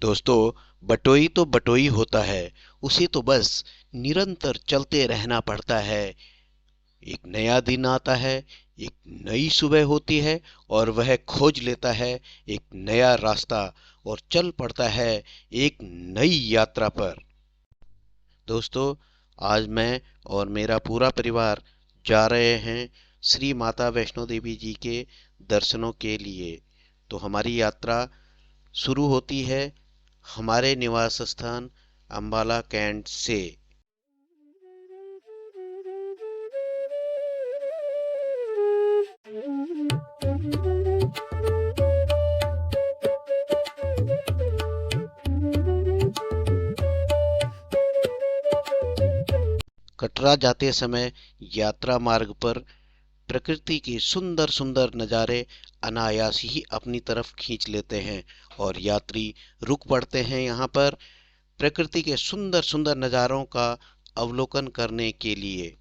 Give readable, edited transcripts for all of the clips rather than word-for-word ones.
दोस्तों, बटोई तो बटोई होता है। उसे तो बस निरंतर चलते रहना पड़ता है। एक नया दिन आता है, एक नई सुबह होती है और वह खोज लेता है एक नया रास्ता और चल पड़ता है एक नई यात्रा पर। दोस्तों, आज मैं और मेरा पूरा परिवार जा रहे हैं श्री माता वैष्णो देवी जी के दर्शनों के लिए। तो हमारी यात्रा शुरू होती है हमारे निवास स्थान अंबाला कैंट से। कटरा जाते समय यात्रा मार्ग पर प्रकृति के सुंदर सुंदर नज़ारे अनायास ही अपनी तरफ खींच लेते हैं और यात्री रुक पड़ते हैं यहाँ पर प्रकृति के सुंदर सुंदर नज़ारों का अवलोकन करने के लिए।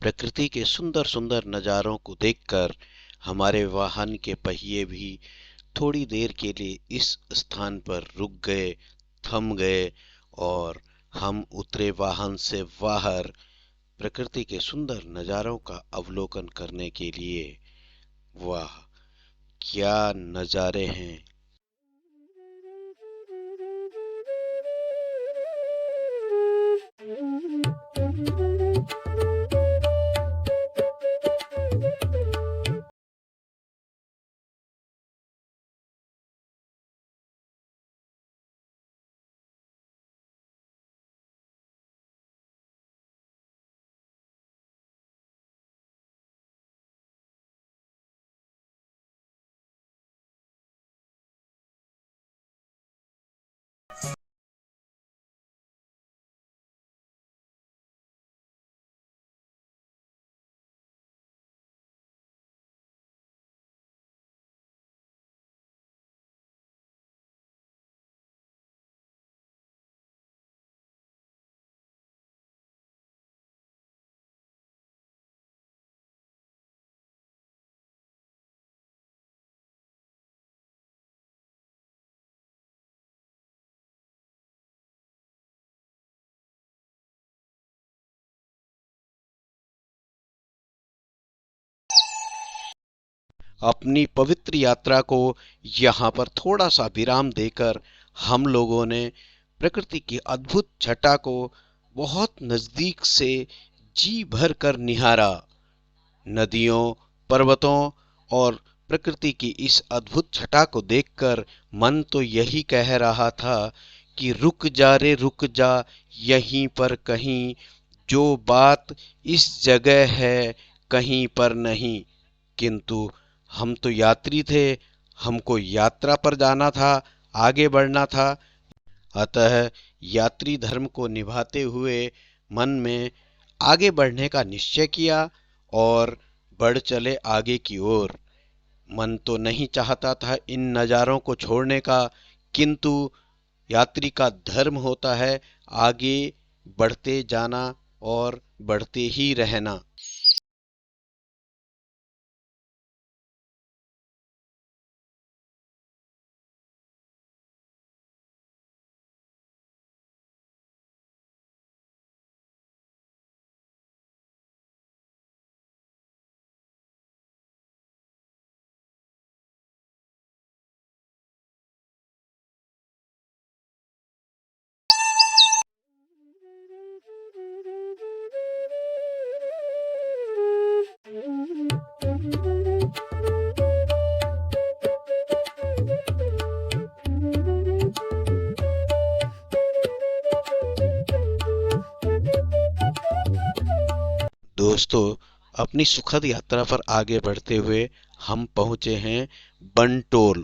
प्रकृति के सुंदर सुंदर नज़ारों को देखकर हमारे वाहन के पहिए भी थोड़ी देर के लिए इस स्थान पर रुक गए, थम गए और हम उतरे वाहन से बाहर प्रकृति के सुंदर नज़ारों का अवलोकन करने के लिए। वाह, क्या नज़ारे हैं! अपनी पवित्र यात्रा को यहाँ पर थोड़ा सा विराम देकर हम लोगों ने प्रकृति की अद्भुत छटा को बहुत नजदीक से जी भर कर निहारा। नदियों, पर्वतों और प्रकृति की इस अद्भुत छटा को देखकर मन तो यही कह रहा था कि रुक जा रे रुक जा, यहीं पर कहीं, जो बात इस जगह है कहीं पर नहीं। किंतु हम तो यात्री थे, हमको यात्रा पर जाना था, आगे बढ़ना था। अतः यात्री धर्म को निभाते हुए मन में आगे बढ़ने का निश्चय किया और बढ़ चले आगे की ओर। मन तो नहीं चाहता था इन नज़ारों को छोड़ने का, किंतु यात्री का धर्म होता है आगे बढ़ते जाना और बढ़ते ही रहना। दोस्तों, अपनी सुखद यात्रा पर आगे बढ़ते हुए हम पहुंचे हैं बंटोल।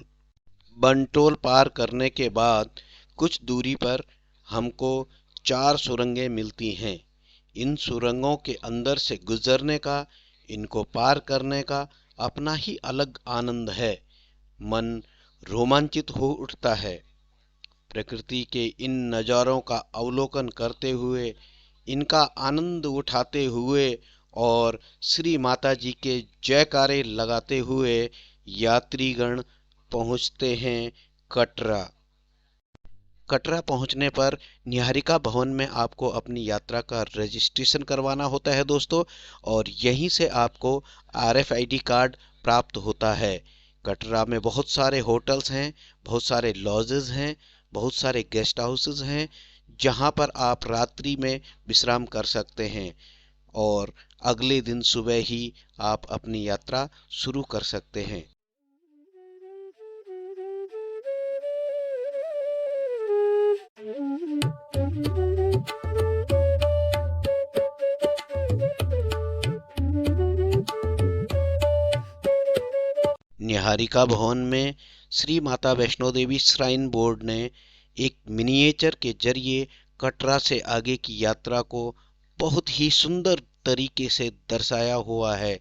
बंटोल पार करने के बाद कुछ दूरी पर हमको 4 सुरंगें मिलती हैं। इन सुरंगों के अंदर से गुजरने का, इनको पार करने का अपना ही अलग आनंद है। मन रोमांचित हो उठता है। प्रकृति के इन नज़ारों का अवलोकन करते हुए, इनका आनंद उठाते हुए और श्री माता जी के जयकारे लगाते हुए यात्रीगण पहुँचते हैं कटरा। कटरा पहुंचने पर निहारिका भवन में आपको अपनी यात्रा का रजिस्ट्रेशन करवाना होता है दोस्तों, और यहीं से आपको RFID कार्ड प्राप्त होता है। कटरा में बहुत सारे होटल्स हैं, बहुत सारे लॉजेस हैं, बहुत सारे गेस्ट हाउसेस हैं, जहां पर आप रात्रि में विश्राम कर सकते हैं और अगले दिन सुबह ही आप अपनी यात्रा शुरू कर सकते हैं। निहारिका भवन में श्री माता वैष्णो देवी श्राइन बोर्ड ने एक मिनिएचर के जरिए कटरा से आगे की यात्रा को बहुत ही सुंदर तरीके से दर्शाया हुआ है।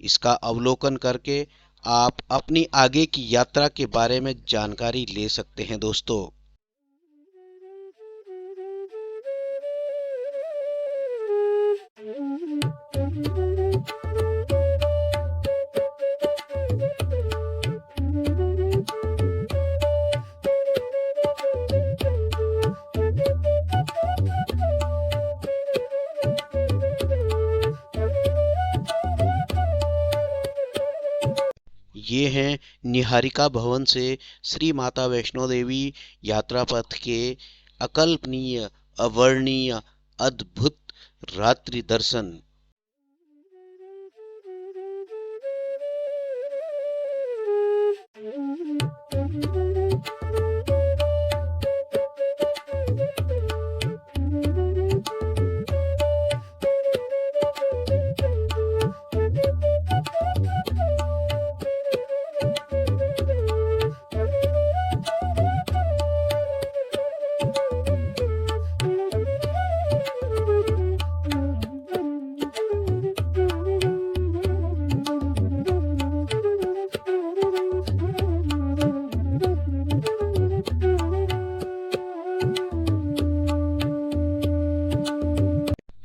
इसका अवलोकन करके आप अपनी आगे की यात्रा के बारे में जानकारी ले सकते हैं दोस्तों। ये हैं निहारिका भवन से श्री माता वैष्णो देवी यात्रा पथ के अकल्पनीय, अवर्णनीय, अद्भुत रात्रि दर्शन।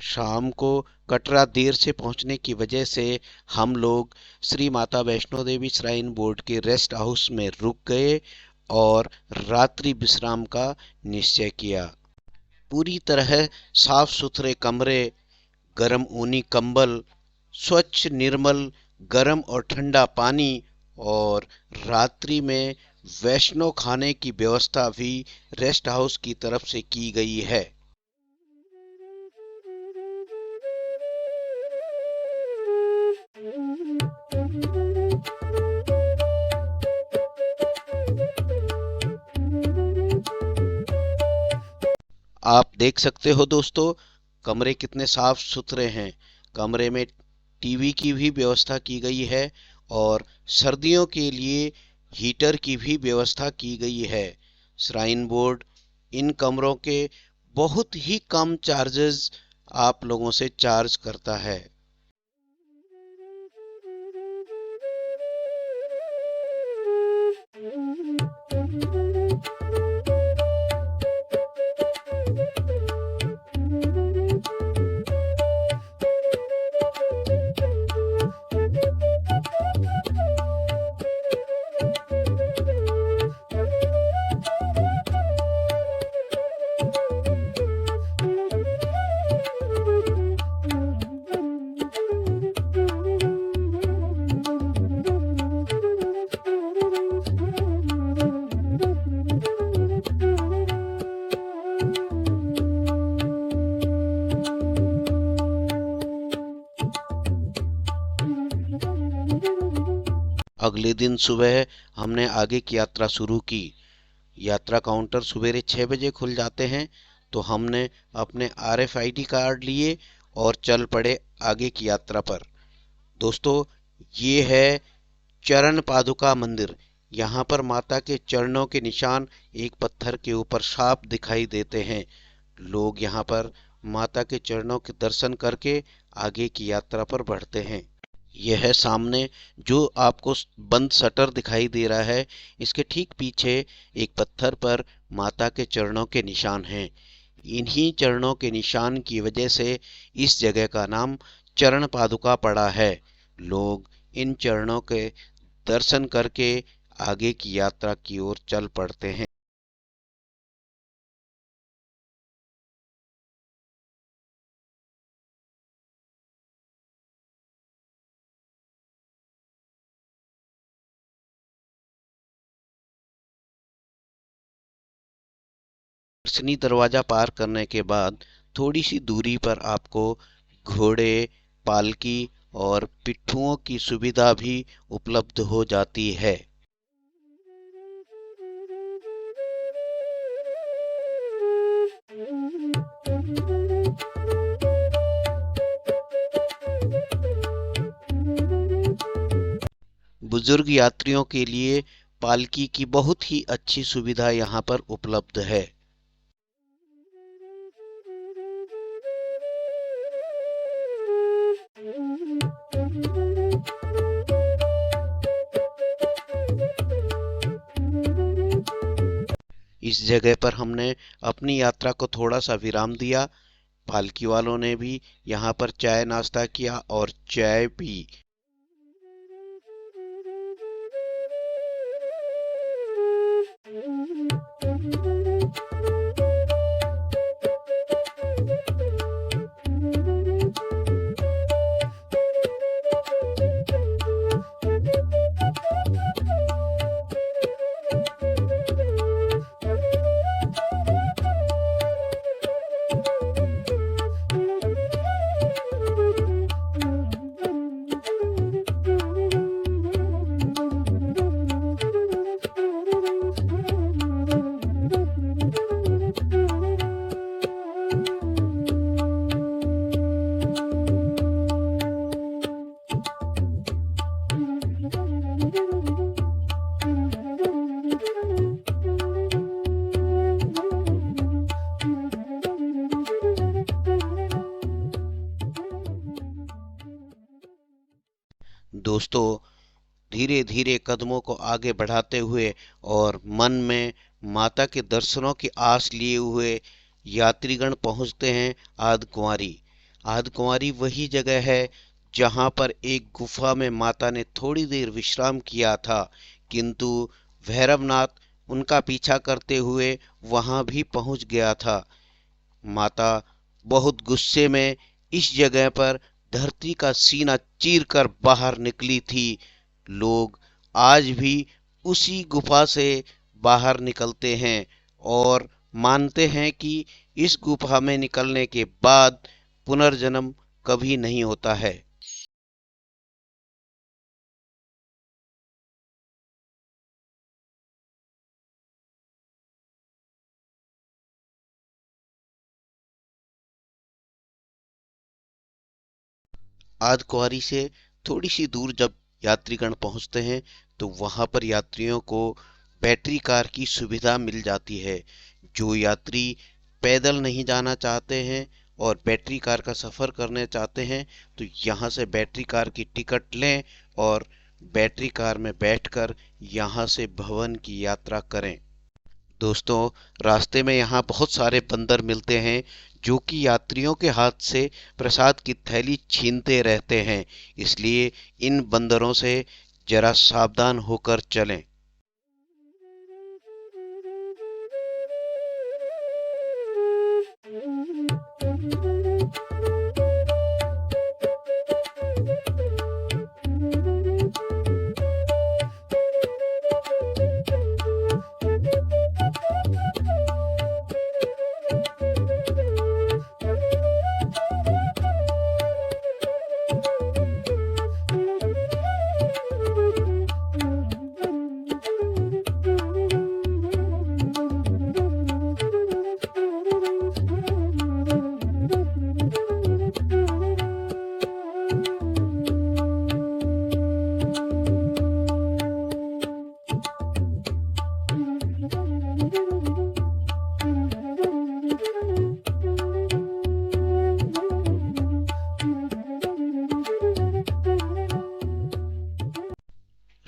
शाम को कटरा देर से पहुंचने की वजह से हम लोग श्री माता वैष्णो देवी श्राइन बोर्ड के रेस्ट हाउस में रुक गए और रात्रि विश्राम का निश्चय किया। पूरी तरह साफ सुथरे कमरे, गर्म ऊनी कंबल, स्वच्छ निर्मल गर्म और ठंडा पानी और रात्रि में वैष्णो खाने की व्यवस्था भी रेस्ट हाउस की तरफ से की गई है। आप देख सकते हो दोस्तों, कमरे कितने साफ सुथरे हैं। कमरे में टीवी की भी व्यवस्था की गई है और सर्दियों के लिए हीटर की भी व्यवस्था की गई है। श्राइन बोर्ड इन कमरों के बहुत ही कम चार्जेस आप लोगों से चार्ज करता है। अगले दिन सुबह हमने आगे की यात्रा शुरू की। यात्रा काउंटर सवेरे 6 बजे खुल जाते हैं, तो हमने अपने RFID कार्ड लिए और चल पड़े आगे की यात्रा पर। दोस्तों, ये है चरण पादुका मंदिर। यहाँ पर माता के चरणों के निशान एक पत्थर के ऊपर साफ दिखाई देते हैं। लोग यहाँ पर माता के चरणों के दर्शन करके आगे की यात्रा पर बढ़ते हैं। यह सामने जो आपको बंद शटर दिखाई दे रहा है, इसके ठीक पीछे एक पत्थर पर माता के चरणों के निशान हैं। इन्हीं चरणों के निशान की वजह से इस जगह का नाम चरण पादुका पड़ा है। लोग इन चरणों के दर्शन करके आगे की यात्रा की ओर चल पड़ते हैं। दर्शनी दरवाजा पार करने के बाद थोड़ी सी दूरी पर आपको घोड़े, पालकी और पिट्ठुओं की सुविधा भी उपलब्ध हो जाती है। बुजुर्ग यात्रियों के लिए पालकी की बहुत ही अच्छी सुविधा यहाँ पर उपलब्ध है। इस जगह पर हमने अपनी यात्रा को थोड़ा सा विराम दिया। पालकी वालों ने भी यहाँ पर चाय नाश्ता किया और चाय पी। दोस्तों, धीरे धीरे कदमों को आगे बढ़ाते हुए और मन में माता के दर्शनों की आस लिए हुए यात्रीगण पहुंचते हैं आधकुंवारी। आधकुंवारी वही जगह है जहां पर एक गुफा में माता ने थोड़ी देर विश्राम किया था, किंतु भैरवनाथ उनका पीछा करते हुए वहां भी पहुंच गया था। माता बहुत गुस्से में इस जगह पर धरती का सीना चीर कर बाहर निकली थी। लोग आज भी उसी गुफा से बाहर निकलते हैं और मानते हैं कि इस गुफा में निकलने के बाद पुनर्जन्म कभी नहीं होता है। आधकुंवारी से थोड़ी सी दूर जब यात्रीगण पहुंचते हैं तो वहां पर यात्रियों को बैटरी कार की सुविधा मिल जाती है। जो यात्री पैदल नहीं जाना चाहते हैं और बैटरी कार का सफर करने चाहते हैं तो यहाँ से बैटरी कार की टिकट लें और बैटरी कार में बैठकर यहाँ से भवन की यात्रा करें। दोस्तों, रास्ते में यहाँ बहुत सारे बंदर मिलते हैं जो कि यात्रियों के हाथ से प्रसाद की थैली छीनते रहते हैं, इसलिए इन बंदरों से जरा सावधान होकर चलें।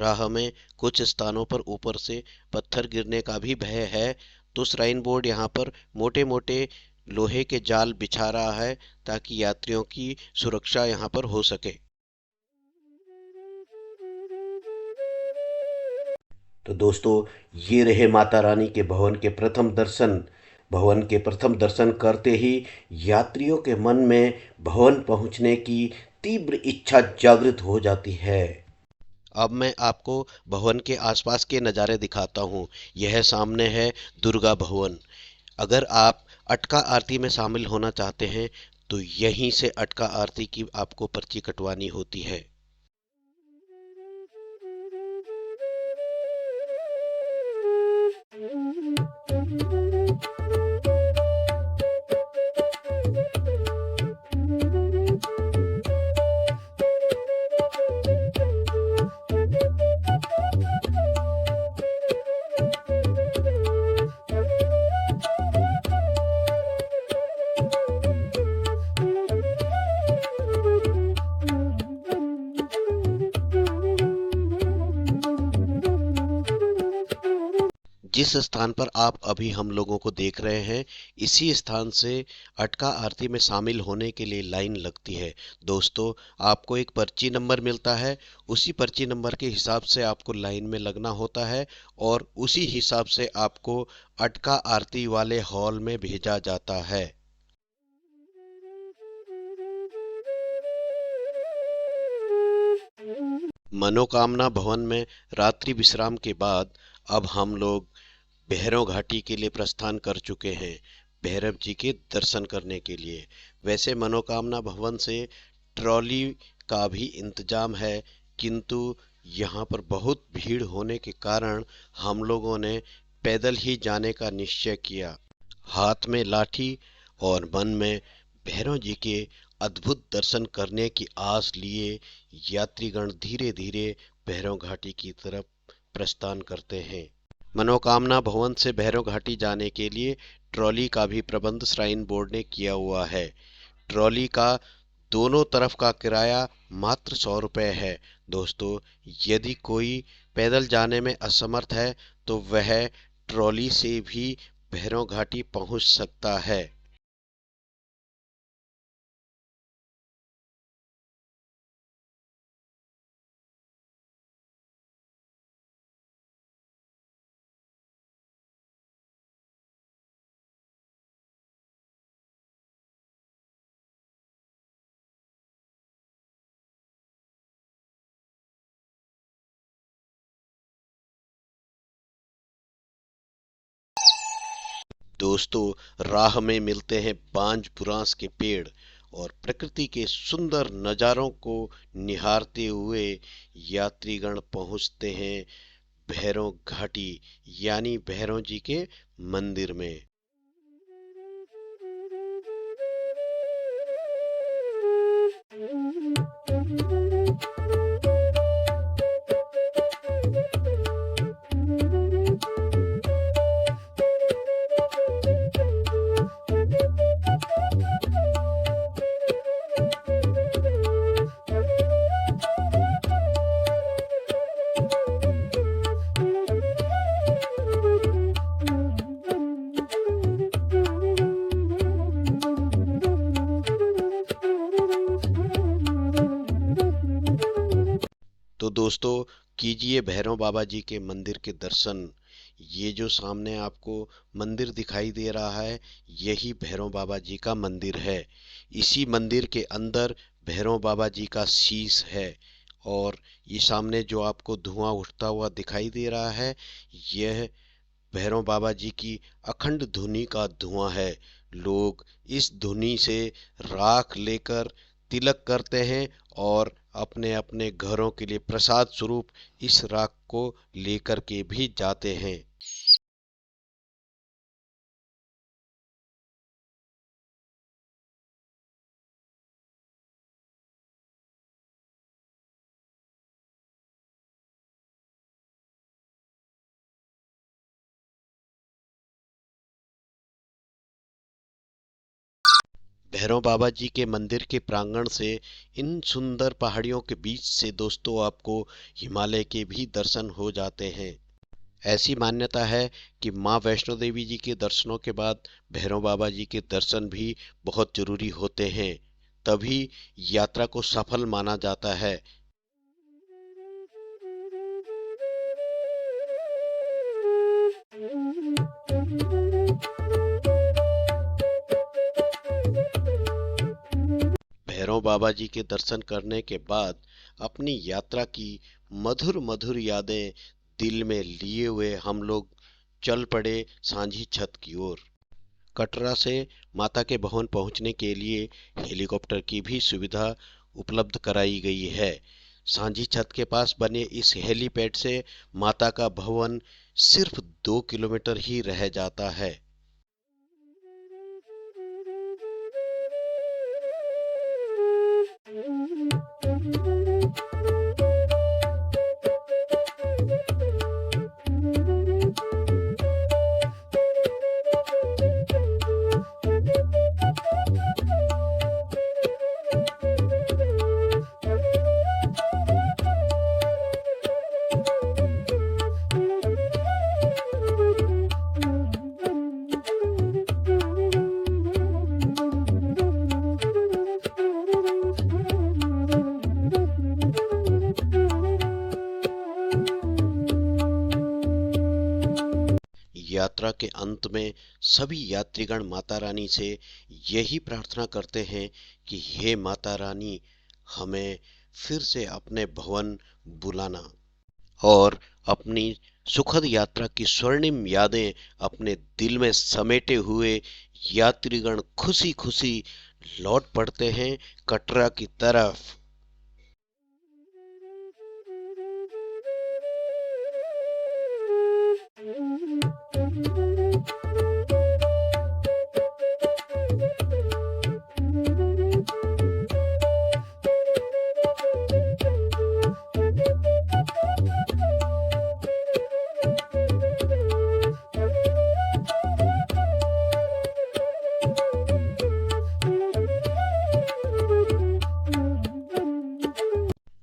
राह में कुछ स्थानों पर ऊपर से पत्थर गिरने का भी भय है, तो श्राइन बोर्ड यहाँ पर मोटे मोटे लोहे के जाल बिछा रहा है ताकि यात्रियों की सुरक्षा यहाँ पर हो सके। तो दोस्तों, ये रहे माता रानी के भवन के प्रथम दर्शन। भवन के प्रथम दर्शन करते ही यात्रियों के मन में भवन पहुंचने की तीव्र इच्छा जागृत हो जाती है। अब मैं आपको भवन के आसपास के नज़ारे दिखाता हूँ। यह सामने है दुर्गा भवन। अगर आप अटका आरती में शामिल होना चाहते हैं तो यहीं से अटका आरती की आपको पर्ची कटवानी होती है। जिस स्थान पर आप अभी हम लोगों को देख रहे हैं, इसी स्थान से अटका आरती में शामिल होने के लिए लाइन लगती है। दोस्तों, आपको एक पर्ची नंबर मिलता है, उसी पर्ची नंबर के हिसाब से आपको लाइन में लगना होता है और उसी हिसाब से आपको अटका आरती वाले हॉल में भेजा जाता है। मनोकामना भवन में रात्रि विश्राम के बाद अब हम लोग भैरव घाटी के लिए प्रस्थान कर चुके हैं, भैरव जी के दर्शन करने के लिए। वैसे मनोकामना भवन से ट्रॉली का भी इंतजाम है, किंतु यहाँ पर बहुत भीड़ होने के कारण हम लोगों ने पैदल ही जाने का निश्चय किया। हाथ में लाठी और मन में भैरव जी के अद्भुत दर्शन करने की आस लिए यात्रीगण धीरे धीरे भैरव घाटी की तरफ प्रस्थान करते हैं। मनोकामना भवन से भैरव घाटी जाने के लिए ट्रॉली का भी प्रबंध श्राइन बोर्ड ने किया हुआ है। ट्रॉली का दोनों तरफ का किराया मात्र 100 रुपये है। दोस्तों, यदि कोई पैदल जाने में असमर्थ है तो वह ट्रॉली से भी भैरव घाटी पहुंच सकता है। दोस्तों, राह में मिलते हैं बांज बुरांस के पेड़ और प्रकृति के सुंदर नज़ारों को निहारते हुए यात्रीगण पहुंचते हैं भैरव घाटी यानी भैरव जी के मंदिर में। तो दोस्तों, कीजिए भैरव बाबा जी के मंदिर के दर्शन। ये जो सामने आपको मंदिर दिखाई दे रहा है, यही भैरव बाबा जी का मंदिर है। इसी मंदिर के अंदर भैरव बाबा जी का शीश है और ये सामने जो आपको धुआं उठता हुआ दिखाई दे रहा है, यह भैरव बाबा जी की अखंड धुनी का धुआं है। लोग इस धुनी से राख लेकर तिलक करते हैं और अपने अपने घरों के लिए प्रसाद स्वरूप इस राख को लेकर के भी जाते हैं। भैरव बाबा जी के मंदिर के प्रांगण से इन सुंदर पहाड़ियों के बीच से दोस्तों आपको हिमालय के भी दर्शन हो जाते हैं। ऐसी मान्यता है कि माँ वैष्णो देवी जी के दर्शनों के बाद भैरव बाबा जी के दर्शन भी बहुत जरूरी होते हैं, तभी यात्रा को सफल माना जाता है। भैरव बाबा जी के दर्शन करने के बाद अपनी यात्रा की मधुर मधुर यादें दिल में लिए हुए हम लोग चल पड़े सांझी छत की ओर। कटरा से माता के भवन पहुंचने के लिए हेलीकॉप्टर की भी सुविधा उपलब्ध कराई गई है। सांझी छत के पास बने इस हेलीपैड से माता का भवन सिर्फ 2 किलोमीटर ही रह जाता है। यात्रा के अंत में सभी यात्रीगण माता रानी से यही प्रार्थना करते हैं कि हे माता रानी, हमें फिर से अपने भवन बुलाना और अपनी सुखद यात्रा की स्वर्णिम यादें अपने दिल में समेटे हुए यात्रीगण खुशी खुशी लौट पड़ते हैं कटरा की तरफ।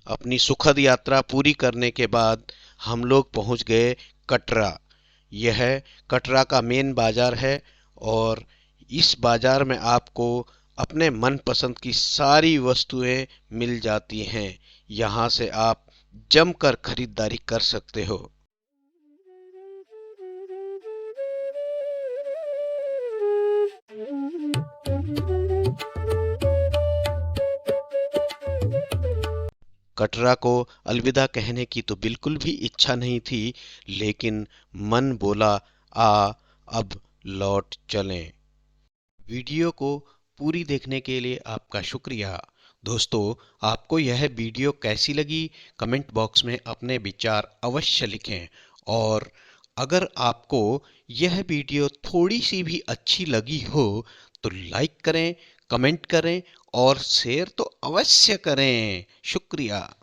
अपनी सुखद यात्रा पूरी करने के बाद हम लोग पहुंच गए कटरा। यह कटरा का मेन बाजार है और इस बाजार में आपको अपने मनपसंद की सारी वस्तुएं मिल जाती हैं। यहाँ से आप जमकर खरीदारी कर सकते हो। कटरा को अलविदा कहने की तो बिल्कुल भी इच्छा नहीं थी, लेकिन मन बोला आ अब लौट चलें। वीडियो को पूरी देखने के लिए आपका शुक्रिया। दोस्तों, आपको यह वीडियो कैसी लगी कमेंट बॉक्स में अपने विचार अवश्य लिखें और अगर आपको यह वीडियो थोड़ी सी भी अच्छी लगी हो तो लाइक करें, कमेंट करें और शेयर तो अवश्य करें। शुक्रिया।